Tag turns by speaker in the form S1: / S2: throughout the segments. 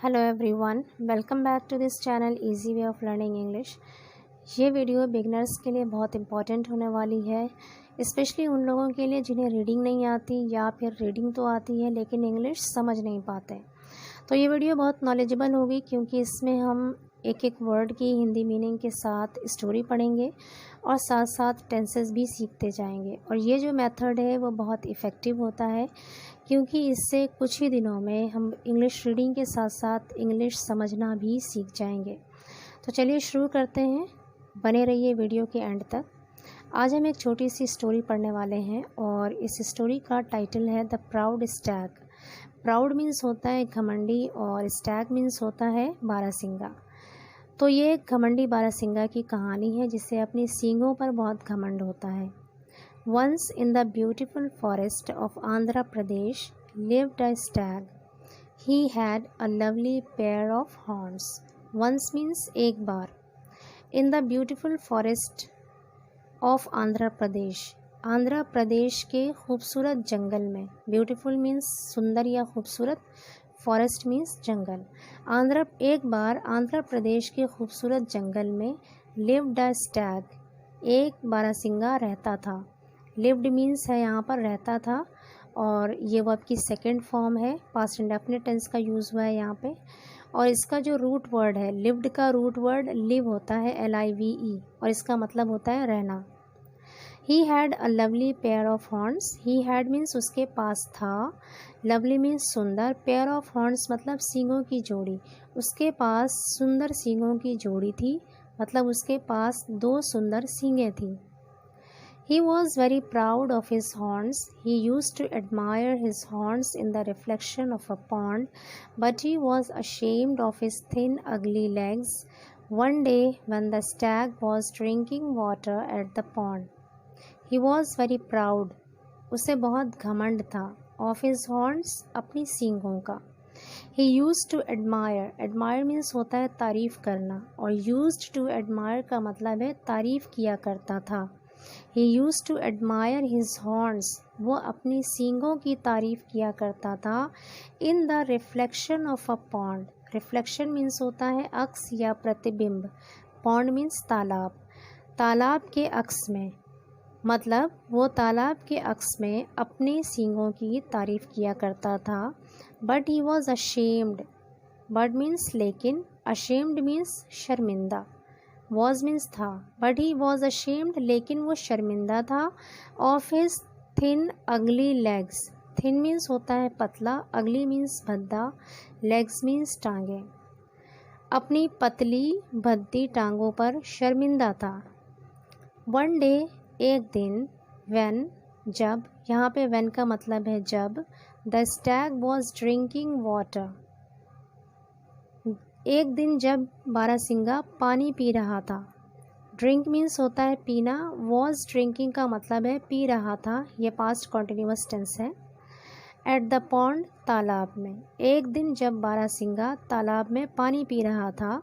S1: Hello everyone, welcome back to this channel easy way of learning English. ये video beginners के लिए बहुत important होने वाली है, स्पेशली उन लोगों के लिए जिन्हें रीडिंग नहीं आती या फिर रीडिंग तो आती है लेकिन इंग्लिश समझ नहीं पाते। तो ये वीडियो बहुत नॉलेजेबल होगी क्योंकि इसमें हम एक एक वर्ड की हिंदी मीनिंग के साथ स्टोरी पढ़ेंगे और साथ साथ टेंसेस भी सीखते जाएंगे। और ये जो मेथड है वो बहुत इफ़ेक्टिव होता है क्योंकि इससे कुछ ही दिनों में हम इंग्लिश रीडिंग के साथ साथ इंग्लिश समझना भी सीख जाएंगे। तो चलिए शुरू करते हैं, बने रहिए वीडियो के एंड तक। आज हम एक छोटी सी स्टोरी पढ़ने वाले हैं और इस स्टोरी का टाइटल है the proud Stag. Proud means होता है घमंडी और स्टैग मीन्स होता है बारहसिंगा। तो ये एक घमंडी बारहसिंगा की कहानी है जिसे अपनी सींगों पर बहुत घमंड होता है। Once in the beautiful forest of Andhra Pradesh lived a stag. He had a lovely pair of horns. Once means एक बार. In the beautiful forest of Andhra Pradesh. Andhra Pradesh के खूबसूरत जंगल में. Beautiful means सुंदर या खूबसूरत. फॉरेस्ट मीन्स जंगल. एक बार आंध्र प्रदेश के खूबसूरत जंगल में lived a stag. एक बारहसिंगा रहता था. लिव्ड मीन्स है यहाँ पर रहता था और ये वर्ब की सेकंड फॉर्म है, पास्ट इंडेफिनिट टेंस का यूज़ हुआ है यहाँ पे। और इसका जो रूट वर्ड है, लिव्ड का रूट वर्ड लिव होता है, LIVE, और इसका मतलब होता है रहना। He had a lovely pair of horns. He had means उसके पास था, लवली मीन्स सुंदर, पेयर ऑफ हॉर्न्स मतलब सींगों की जोड़ी। उसके पास सुंदर सींगों की जोड़ी थी, मतलब उसके पास दो सुंदर सींगें थी। He was very proud of his horns. He used to admire his horns in the reflection of a pond, but he was ashamed of his thin, ugly legs. One day, when the stag was drinking water at the pond, he was very proud. उसे बहुत घमंड था. Of his horns, अपनी सींगों का. He used to admire. Admire means होता है तारीफ करना, और used to admire का मतलब है तारीफ किया करता था. He used to admire his horns. वो अपनी सींगों की तारीफ किया करता था. In the reflection of a pond. Reflection means होता है अक्स या प्रतिबिंब. Pond means तालाब. तालाब के अक्स में, मतलब वो तालाब के अक्स में अपने सींगों की तारीफ किया करता था. But he was ashamed. But means लेकिन, ashamed means शर्मिंदा. Was means था, but he was ashamed लेकिन वो शर्मिंदा था. Of his thin ugly legs. Thin means होता है पतला, ugly means भद्दा, legs means टांगे. अपनी पतली भद्दी टांगों पर शर्मिंदा था. One day एक दिन, when जब, यहाँ पे when का मतलब है जब, the stag was drinking water. एक दिन जब बारहसिंगा पानी पी रहा था. ड्रिंक मीन्स होता है पीना, वॉज ड्रिंकिंग का मतलब है पी रहा था, ये पास्ट कॉन्टिन्यूअस टेंस है. एट द पॉन्ड, तालाब में. एक दिन जब बारहसिंगा तालाब में पानी पी रहा था.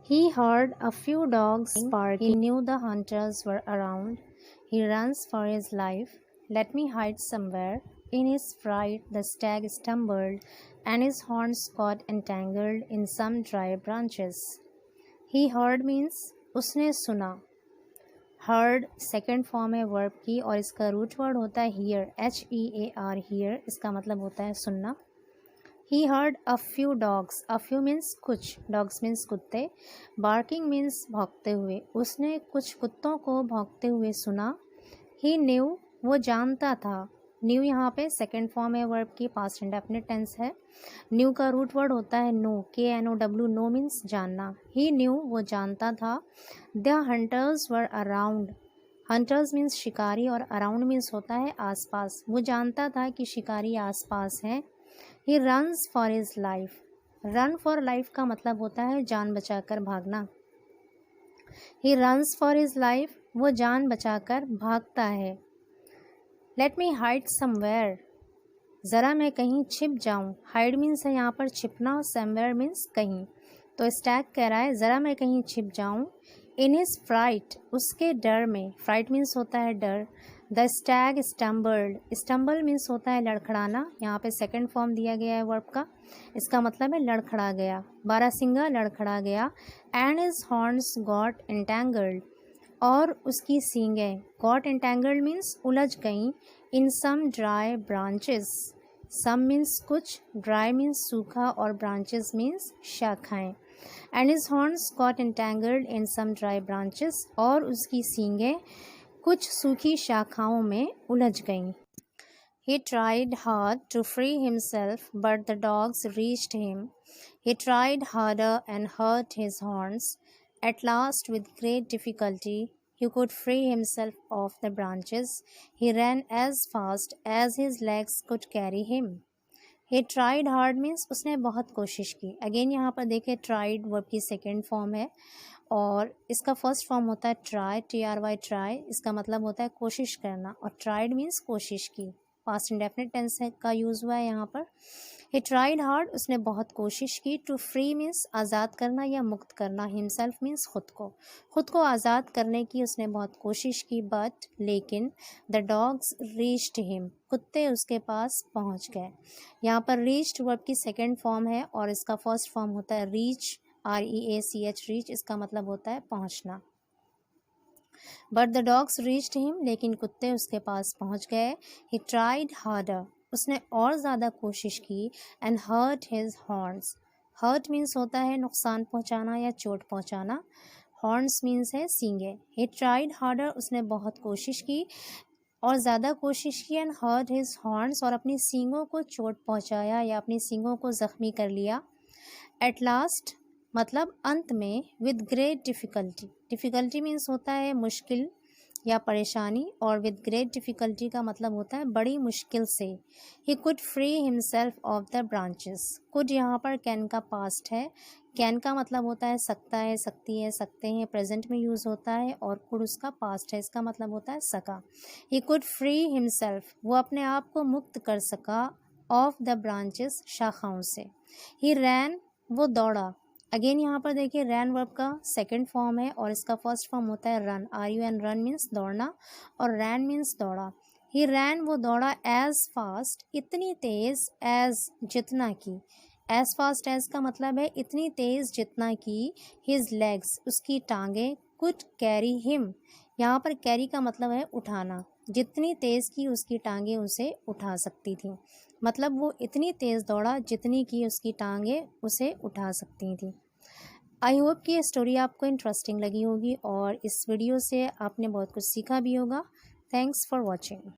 S1: He heard a few dogs barking. He knew the hunters were around. He runs for his life. Let me hide somewhere. In his fright, the stag stumbled, and his horns got entangled in some dry branches. He heard means उसने सुना. Heard second form है verb की और इसका root word होता है hear, HEAR, hear. इसका मतलब होता है सुनना. He heard a few dogs. A few means कुछ, dogs means कुत्ते, barking means भौंकते हुए. उसने कुछ कुत्तों को भौंकते हुए सुना. He knew, वो जानता था. न्यू यहाँ पे सेकेंड फॉर्म है वर्ब की, पास्ट इंडेफिनिट टेंस है. न्यू का रूट वर्ड होता है नो, KNOW. नो मीन्स जानना. ही न्यू, वो जानता था. The hunters were around. Hunters means शिकारी और अराउंड मीन्स होता है आसपास. वो जानता था कि शिकारी आसपास हैं. He runs for his life. Run for life का मतलब होता है जान बचाकर भागना. He runs for his life, वो जान बचाकर भागता है. Let me hide somewhere. ज़रा मैं कहीं छिप जाऊं. हाइड मीन्स है यहाँ पर छिपना और समवेयर मीन्स कहीं. तो स्टैग कह रहा है ज़रा मैं कहीं छिप जाऊं. इन हिज फ्राइट, उसके डर में. फ्राइट मीन्स होता है डर. The Stag stumbled, stumble means होता है लड़खड़ाना, यहाँ पे सेकंड फॉर्म दिया गया है वर्ब का, इसका मतलब है लड़खड़ा गया, बारहसिंगा लड़खड़ा गया। And his horns got entangled, और उसकी सींगें, गॉट एंटेंगल्ड मीन्स उलझ गईं, in some dry branches, some means कुछ, ड्राई मीन्स सूखा और ब्रांचेस मीन्स शाखाएं। And his horns got entangled in some dry branches, और उसकी सींगें कुछ सूखी शाखाओं में उलझ गईं। He tried hard to free himself, but the dogs reached him. He tried harder and hurt his horns. At last, with great difficulty, he could free himself of the branches. He ran as fast as his legs could carry him. He tried hard means उसने बहुत कोशिश की। Again यहाँ पर देखिए tried verb की second form है और इसका फर्स्ट फॉर्म होता है ट्राई, TRY ट्राई, इसका मतलब होता है कोशिश करना, और ट्राइड मीन्स कोशिश की, पास्ट इंडेफिनिट टेंस का यूज़ हुआ है यहाँ पर। ही ट्राइड हार्ड, उसने बहुत कोशिश की। टू फ्री मीन्स आज़ाद करना या मुक्त करना, हिमसेल्फ मीन्स खुद को आज़ाद करने की उसने बहुत कोशिश की, बट लेकिन द डॉग्स रीच्ड हिम, कुत्ते उसके पास पहुँच गए। यहाँ पर रीच्ड वर्ब की सेकेंड फॉर्म है और इसका फर्स्ट फॉर्म होता है रीच, REACH रीच, इसका मतलब होता है पहुँचना। But the dogs reached him, लेकिन कुत्ते उसके पास पहुंच गए। ही ट्राइड हार्डर, उसने और ज़्यादा कोशिश की। And hurt his horns, hurt means होता है नुकसान पहुंचाना या चोट पहुंचाना, हॉर्न्स मीन्स है सींगे। ही ट्राइड हार्डर, उसने बहुत कोशिश की और ज़्यादा कोशिश की। एंड हर्ट हिज हॉर्न्स, और अपनी सींगों को चोट पहुंचाया या अपनी सींगों को ज़ख्मी कर लिया। एट लास्ट मतलब अंत में, with great difficulty, difficulty means होता है मुश्किल या परेशानी, और विद ग्रेट डिफ़िकल्टी का मतलब होता है बड़ी मुश्किल से। He could free himself of the branches, could यहाँ पर कैन का पास्ट है, कैन का मतलब होता है सकता है, सकती है, सकते हैं, प्रेजेंट में यूज़ होता है, और कुड उसका पास्ट है, इसका मतलब होता है सका। ही कुड फ्री हिमसेल्फ, वो अपने आप को मुक्त कर सका, ऑफ द ब्रांचेस, शाखाओं से। ही रैन, वो दौड़ा। अगेन यहाँ पर देखिए रैन वर्ब का सेकंड फॉर्म है और इसका फर्स्ट फॉर्म होता है रन, RUN, रन मीन्स दौड़ना और रैन मीन्स दौड़ा। ही रैन, वो दौड़ा, एज फास्ट, इतनी तेज, एज जितना की, एज फास्ट एज का मतलब है इतनी तेज जितना की, हिज लेग्स, उसकी टांगे, कुड कैरी हिम, यहाँ पर कैरी का मतलब है उठाना, जितनी तेज़ की उसकी टांगे उसे उठा सकती थी, मतलब वो इतनी तेज़ दौड़ा जितनी की उसकी टांगे उसे उठा सकती थी। आई होप कि ये स्टोरी आपको इंटरेस्टिंग लगी होगी और इस वीडियो से आपने बहुत कुछ सीखा भी होगा। Thanks for watching.